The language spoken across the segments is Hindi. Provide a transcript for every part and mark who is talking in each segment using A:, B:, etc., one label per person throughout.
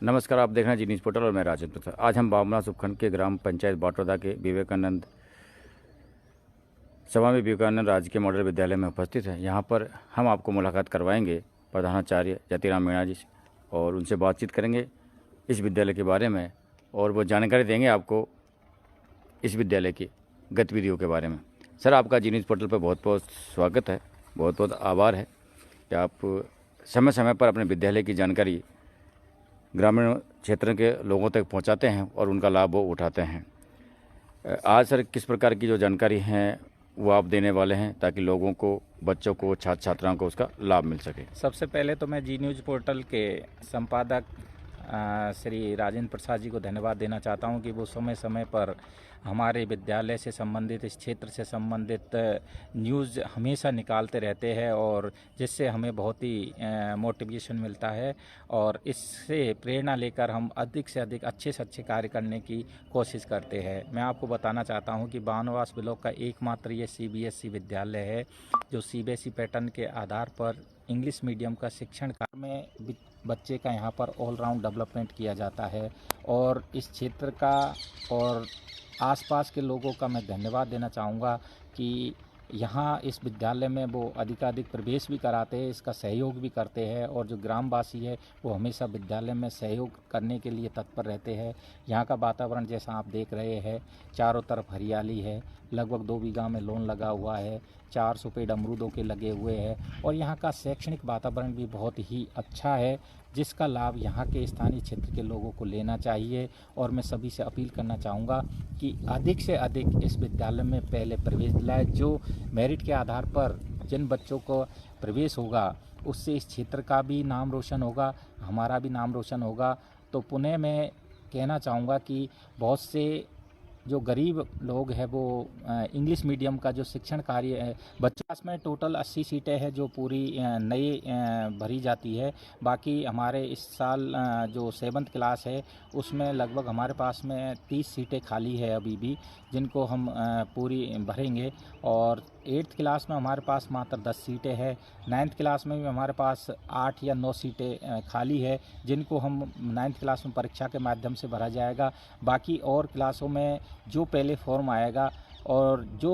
A: नमस्कार, आप देख रहे हैं जी न्यूज़ पोर्टल और मैं राजेंद्र प्रसाद। आज हम बामनास उपखंड के ग्राम पंचायत बाटोदा के विवेकानंद स्वामी विवेकानंद राजकीय मॉडल विद्यालय में उपस्थित हैं। यहाँ पर हम आपको मुलाकात करवाएंगे प्रधानाचार्य जतिराम मीणा जी से और उनसे बातचीत करेंगे इस विद्यालय के बारे में और वो जानकारी देंगे आपको इस विद्यालय की गतिविधियों के बारे में। सर, आपका जी न्यूज़ पोर्टल पर बहुत बहुत स्वागत है, बहुत बहुत आभार है कि आप समय समय पर अपने विद्यालय की जानकारी ग्रामीण क्षेत्र के लोगों तक पहुंचाते हैं और उनका लाभ वो उठाते हैं। आज सर किस प्रकार की जो जानकारी है वो आप देने वाले हैं ताकि लोगों को, बच्चों को, छात्र छात्राओं को उसका लाभ मिल सके?
B: सबसे पहले तो मैं जी न्यूज़ पोर्टल के संपादक श्री राजेंद्र प्रसाद जी को धन्यवाद देना चाहता हूं कि वो समय समय पर हमारे विद्यालय से संबंधित, इस क्षेत्र से संबंधित न्यूज़ हमेशा निकालते रहते हैं और जिससे हमें बहुत ही मोटिवेशन मिलता है और इससे प्रेरणा लेकर हम अधिक से अधिक अच्छे से अच्छे कार्य करने की कोशिश करते हैं। मैं आपको बताना चाहता हूं कि बानवास ब्लॉक का एकमात्र ये CBSE विद्यालय है जो CBSE पैटर्न के आधार पर इंग्लिश मीडियम का शिक्षण में बच्चे का यहाँ पर ऑलराउंड डेवलपमेंट किया जाता है और इस क्षेत्र का और आसपास के लोगों का मैं धन्यवाद देना चाहूँगा कि यहाँ इस विद्यालय में वो अधिकाधिक प्रवेश भी कराते हैं, इसका सहयोग भी करते हैं और जो ग्रामवासी है वो हमेशा विद्यालय में सहयोग करने के लिए तत्पर रहते हैं। यहाँ का वातावरण जैसा आप देख रहे हैं, चारों तरफ हरियाली है, लगभग 2 बीघा में लॉन लगा हुआ है, 400 पेड़ अमरूदों के लगे हुए हैं और यहाँ का शैक्षणिक वातावरण भी बहुत ही अच्छा है जिसका लाभ यहाँ के स्थानीय क्षेत्र के लोगों को लेना चाहिए। और मैं सभी से अपील करना चाहूँगा कि अधिक से अधिक इस विद्यालय में पहले प्रवेश दिलाए। जो मेरिट के आधार पर जिन बच्चों को प्रवेश होगा उससे इस क्षेत्र का भी नाम रोशन होगा, हमारा भी नाम रोशन होगा। तो पुनः मैं कहना चाहूँगा कि बहुत से जो गरीब लोग हैं वो इंग्लिश मीडियम का जो शिक्षण कार्य है, बच्चों में टोटल 80 सीटें हैं जो पूरी नई भरी जाती है। बाकी हमारे इस साल जो 7th क्लास है उसमें लगभग हमारे पास में 30 सीटें खाली है अभी भी, जिनको हम पूरी भरेंगे। और 8th क्लास में हमारे पास मात्र 10 सीटें हैं। 9th क्लास में भी हमारे पास 8 या 9 सीटें खाली है जिनको हम 9th क्लास में परीक्षा के माध्यम से भरा जाएगा। बाकी और क्लासों में जो पहले फॉर्म आएगा और जो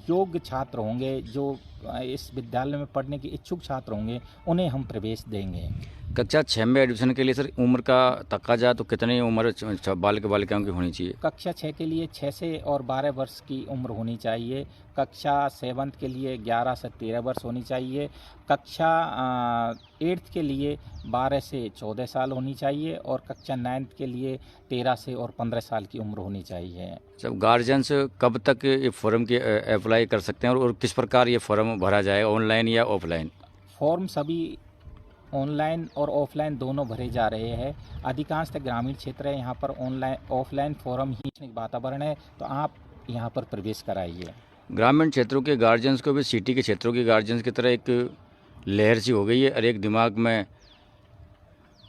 B: योग्य छात्र होंगे, जो इस विद्यालय में पढ़ने के इच्छुक छात्र होंगे, उन्हें हम प्रवेश देंगे।
A: कक्षा 6 में एडमिशन के लिए सर उम्र का तकाजा तो कितनी उम्र बालक बालिकाओं की होनी चाहिए?
B: कक्षा 6 के लिए 6 से और 12 वर्ष की उम्र होनी चाहिए। कक्षा 7 के लिए 11 से 13 वर्ष होनी चाहिए। कक्षा 8 के लिए 12 से 14 साल होनी चाहिए और कक्षा 9 के लिए 13 से और 15 साल की उम्र होनी चाहिए।
A: जब गार्जियंस कब तक ये फॉर्म की अप्लाई कर सकते हैं और किस प्रकार ये फॉर्म भरा जाएगा, ऑनलाइन या ऑफलाइन?
B: फॉर्म सभी ऑनलाइन और ऑफलाइन दोनों भरे जा रहे हैं। अधिकांशतः ग्रामीण क्षेत्र है, यहाँ पर ऑनलाइन ऑफलाइन फॉर्म ही वातावरण है, तो आप यहाँ पर प्रवेश कराइए।
A: ग्रामीण क्षेत्रों के गार्जियंस को भी सिटी के क्षेत्रों के गार्जियंस की तरह एक लहर सी हो गई है और एक दिमाग में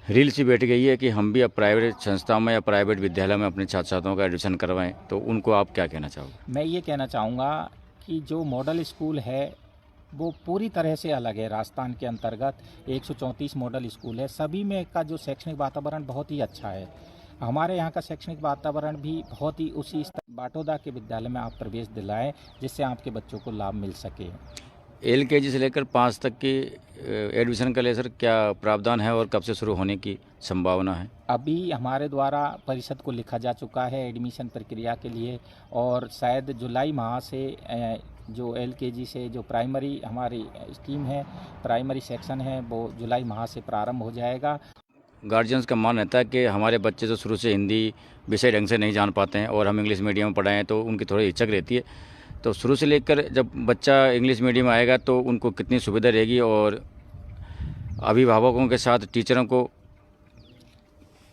A: रील सी बैठ गई है कि हम भी अब प्राइवेट संस्थाओं में या प्राइवेट विद्यालय में अपने छात्र छात्राओं का एडमिशन करवाएं, तो उनको आप क्या कहना चाहोगे?
B: मैं ये कहना चाहूँगा कि जो मॉडल स्कूल है वो पूरी तरह से अलग है। राजस्थान के अंतर्गत 134 मॉडल स्कूल है, सभी में का जो शैक्षणिक वातावरण बहुत ही अच्छा है। हमारे यहाँ का शैक्षणिक वातावरण भी बहुत ही उसी बाटोदा के विद्यालय में आप प्रवेश दिलाएं जिससे आपके बच्चों को लाभ मिल सके।
A: LKG से लेकर 5 तक की एडमिशन का लिए सर क्या प्रावधान है और कब से शुरू होने की संभावना है?
B: अभी हमारे द्वारा परिषद को लिखा जा चुका है एडमिशन प्रक्रिया के लिए और शायद जुलाई माह से जो LKG से जो प्राइमरी हमारी स्कीम है, प्राइमरी सेक्शन है, वो जुलाई माह से प्रारंभ हो जाएगा।
A: गार्जियंस का मान रहता है कि हमारे बच्चे तो शुरू से हिंदी विषय ढंग से नहीं जान पाते हैं और हम इंग्लिश मीडियम में पढ़ाएं तो उनकी थोड़ी हिचक रहती है। तो शुरू से लेकर जब बच्चा इंग्लिश मीडियम में आएगा तो उनको कितनी सुविधा रहेगी और अभिभावकों के साथ टीचरों को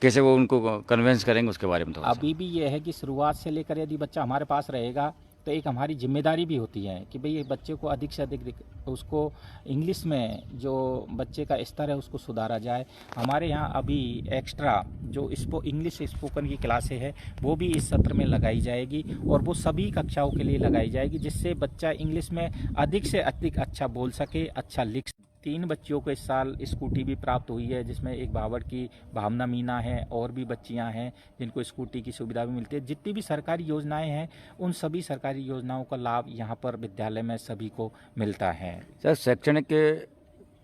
A: कैसे वो उनको कन्विंस करेंगे उसके बारे में थोड़ा
B: अभी भी ये है कि शुरुआत से लेकर यदि बच्चा हमारे पास रहेगा तो एक हमारी जिम्मेदारी भी होती है कि भाई बच्चे को अधिक से अधिक उसको इंग्लिश में जो बच्चे का स्तर है उसको सुधारा जाए। हमारे यहाँ अभी एक्स्ट्रा जो इंग्लिश स्पोकन की क्लासें है वो भी इस सत्र में लगाई जाएगी और वो सभी कक्षाओं के लिए लगाई जाएगी जिससे बच्चा इंग्लिश में अधिक से अधिक अच्छा बोल सके, अच्छा लिख 3 बच्चियों को इस साल स्कूटी भी प्राप्त हुई है, जिसमें एक भावड़ की भावना मीना है और भी बच्चियां हैं जिनको स्कूटी की सुविधा भी मिलती है। जितनी भी सरकारी योजनाएं हैं उन सभी सरकारी योजनाओं का लाभ यहाँ पर विद्यालय में सभी को मिलता है।
A: सर, शैक्षणिक के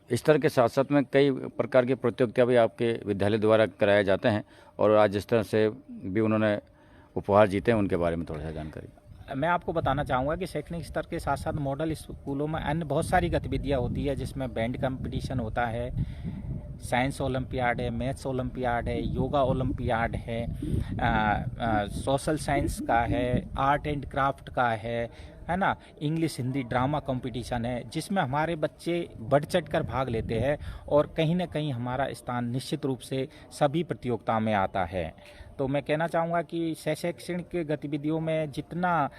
A: स्तर के साथ साथ में कई प्रकार की प्रतियोगिता भी आपके विद्यालय द्वारा कराए जाते हैं और आज जिस तरह से भी उन्होंने उपहार जीते हैं उनके बारे में थोड़ा सा जानकारी।
B: मैं आपको बताना चाहूँगा कि शैक्षणिक स्तर के साथ साथ मॉडल स्कूलों में अन्य बहुत सारी गतिविधियाँ होती है, जिसमें बैंड कंपटीशन होता है, साइंस ओलंपियाड है, मैथ्स ओलंपियाड है, योगा ओलंपियाड है, सोशल साइंस का है, आर्ट एंड क्राफ्ट का है ना, इंग्लिश हिंदी ड्रामा कंपटीशन है, जिसमें हमारे बच्चे बढ़ चढ़ कर भाग लेते हैं और कहीं ना कहीं हमारा स्थान निश्चित रूप से सभी प्रतियोगिता में आता है। तो मैं कहना चाहूँगा कि शैक्षणिक गतिविधियों में जितना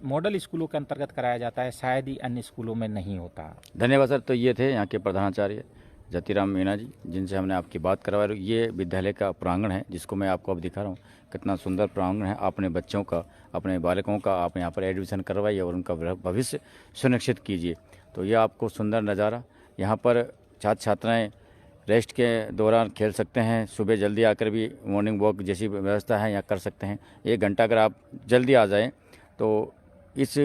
B: मॉडल स्कूलों के अंतर्गत कराया जाता है शायद ही अन्य स्कूलों में नहीं होता।
A: धन्यवाद सर। तो ये थे यहाँ के प्रधानाचार्य जतिराम मीणा जी, जिनसे हमने आपकी बात करवाई। ये विद्यालय का प्रांगण है जिसको मैं आपको अब दिखा रहा हूँ। कितना सुंदर प्रांगण है। अपने बच्चों का, अपने बालकों का आप यहाँ पर एडमिशन करवाइए और उनका भविष्य सुनिश्चित कीजिए। तो ये आपको सुंदर नज़ारा, यहाँ पर छात्र छात्राएँ रेस्ट के दौरान खेल सकते हैं। सुबह जल्दी आकर भी मॉर्निंग वॉक जैसी व्यवस्था है यहाँ कर सकते हैं। 1 घंटा अगर आप जल्दी आ जाएं तो इस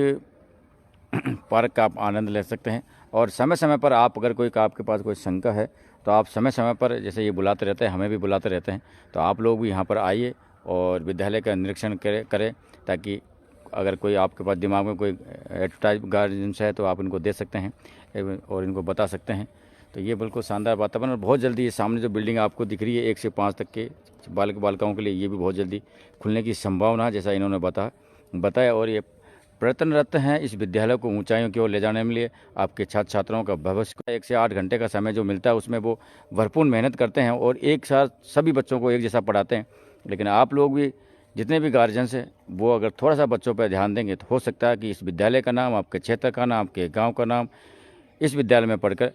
A: पार्क का आप आनंद ले सकते हैं। और समय समय पर आप अगर आपके पास कोई शंका है तो आप समय समय पर, जैसे ये बुलाते रहते हैं, हमें भी बुलाते रहते हैं, तो आप लोग भी यहाँ पर आइए और विद्यालय का निरीक्षण करें ताकि अगर कोई आपके पास दिमाग में कोई एडवर्टाइज गार्जियंस है तो आप इनको दे सकते हैं और इनको बता सकते हैं। तो ये बिल्कुल शानदार वातावरण। और बहुत जल्दी ये सामने जो बिल्डिंग आपको दिख रही है 1 से 5 तक के बालिकाओं के लिए, ये भी बहुत जल्दी खुलने की संभावना है जैसा इन्होंने बताया। और ये प्रयत्नरत हैं इस विद्यालय को ऊंचाइयों की ओर ले जाने के लिए। आपके छात्र छात्राओं का भविष्य का 1 से 8 घंटे का समय जो मिलता है उसमें वो भरपूर मेहनत करते हैं और एक साथ सभी बच्चों को एक जैसा पढ़ाते हैं। लेकिन आप लोग भी, जितने भी गार्जियंस हैं, वो अगर थोड़ा सा बच्चों पर ध्यान देंगे तो हो सकता है कि इस विद्यालय का नाम, आपके क्षेत्र का नाम, आपके गाँव का नाम इस विद्यालय में पढ़कर